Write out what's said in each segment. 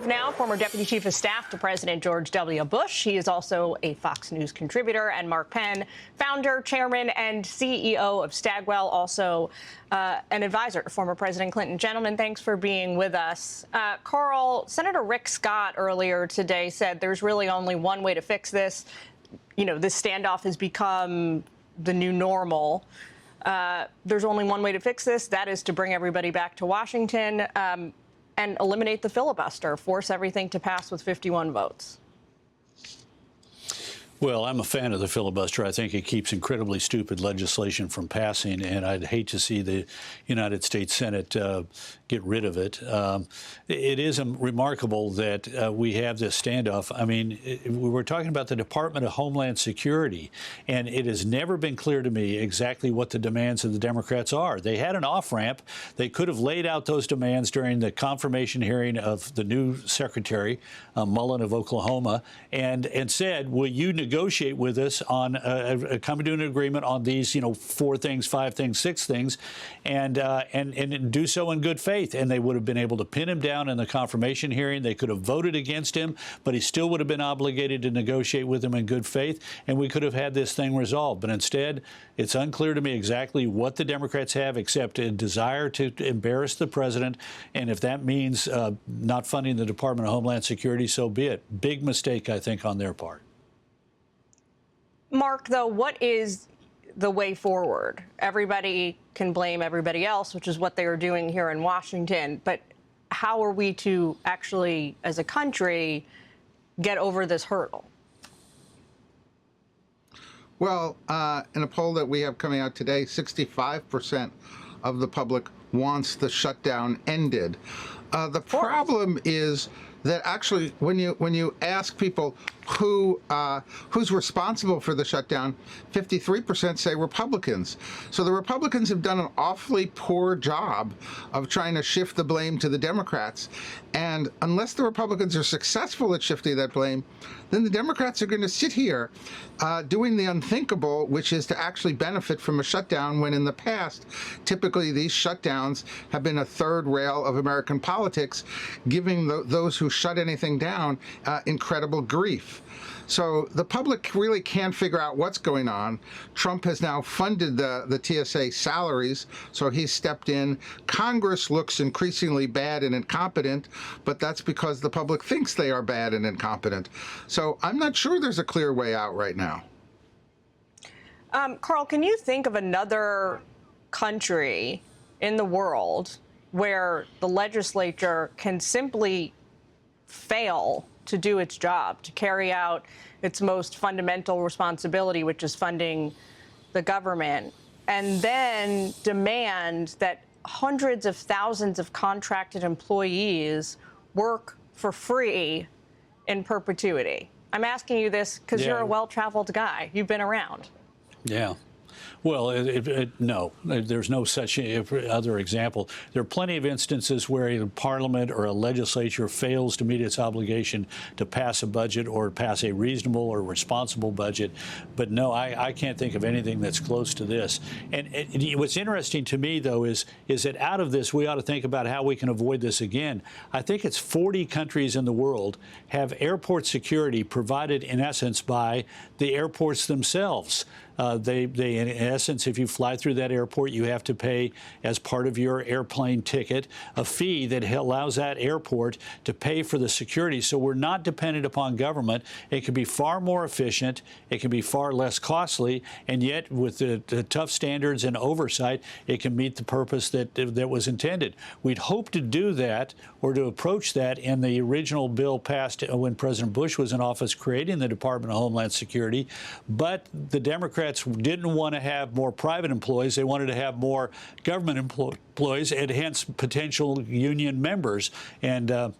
Rove now, former Deputy Chief of Staff to President George W. Bush. He is also a Fox News contributor. And Mark Penn, founder, chairman, and CEO of Stagwell, also an advisor to former President Clinton. Gentlemen, thanks for being with us. Karl, Senator Rick Scott earlier today said there's really only one way to fix this. You know, this standoff has become the new normal. There's only one way to fix this. That is to bring everybody back to Washington and eliminate the filibuster, force everything to pass with 51 votes. Well, I'm a fan of the filibuster. I think it keeps incredibly stupid legislation from passing, and I'd hate to see the United States Senate get rid of it. It is remarkable that we have this standoff. I mean, we were talking about the Department of Homeland Security, and it has never been clear to me exactly what the demands of the Democrats are. They had an off-ramp. They could have laid out those demands during the confirmation hearing of the new Secretary, Mullen of Oklahoma, and said, will you negotiate with us on coming to an agreement on these, 4 things, 5 things, 6 things, and do so in good faith. And they would have been able to pin him down in the confirmation hearing. They could have voted against him, but he still would have been obligated to negotiate with him in good faith, and we could have had this thing resolved. But instead, it's unclear to me exactly what the Democrats have except a desire to embarrass the president. And if that means not funding the Department of Homeland Security, so be it. Big mistake, I think, on their part. Mark, though, what is the way forward? Everybody can blame everybody else, which is what they are doing here in Washington. But how are we to actually, as a country, get over this hurdle? Well, in a poll that we have coming out today, 65% of the public wants the shutdown ended. The problem is that actually, when you ask people who's responsible for the shutdown, 53% say Republicans. So the Republicans have done an awfully poor job of trying to shift the blame to the Democrats. And unless the Republicans are successful at shifting that blame, then the Democrats are going to sit here doing the unthinkable, which is to actually benefit from a shutdown, when in the past, typically these shutdowns have been a third rail of American politics, giving those who shut anything down incredible grief. So the public really can't figure out what's going on. Trump has now funded the TSA salaries, so he's stepped in. Congress looks increasingly bad and incompetent, but that's because the public thinks they are bad and incompetent. So I'm not sure there's a clear way out right now. Karl, can you think of another country in the world where the legislature can simply fail to do its job, to carry out its most fundamental responsibility, which is funding the government, and then demand that hundreds of thousands of contracted employees work for free in perpetuity? I'm asking you this because you're a well-traveled guy. You've been around. Yeah. Well, no, there's no such other example. There are plenty of instances where a parliament or a legislature fails to meet its obligation to pass a budget or pass a reasonable or responsible budget. But no, I can't think of anything that's close to this. And what's interesting to me, though, is that out of this, we ought to think about how we can avoid this again. I think it's 40 countries in the world have airport security provided, in essence, by the airports themselves. They, in essence, if you fly through that airport, you have to pay, as part of your airplane ticket, a fee that allows that airport to pay for the security. So we're not dependent upon government. It can be far more efficient. It can be far less costly. And yet, with the tough standards and oversight, it can meet the purpose that was intended. We'd hope to do that, or to approach that, in the original bill passed when President Bush was in office, creating the Department of Homeland Security. But the Democrats didn't want to have more private employees. They wanted to have more government employees, and hence potential union members. And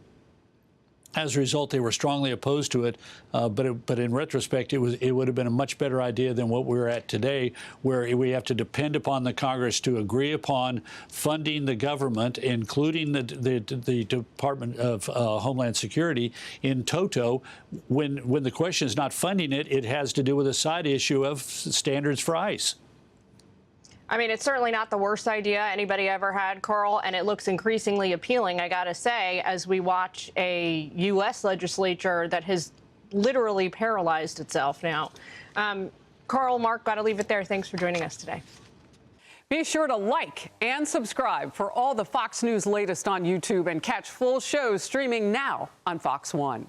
as a result, they were strongly opposed to it. But in retrospect, it would have been a much better idea than what we're at today, where we have to depend upon the Congress to agree upon funding the government, including the Department of Homeland Security in toto. When the question is not funding it, it has to do with a side issue of standards for ICE. I mean, it's certainly not the worst idea anybody ever had, Karl, and it looks increasingly appealing, I gotta say, as we watch a U.S. legislature that has literally paralyzed itself now. Karl, Mark, gotta leave it there. Thanks for joining us today. Be sure to like and subscribe for all the Fox News latest on YouTube and catch full shows streaming now on Fox One.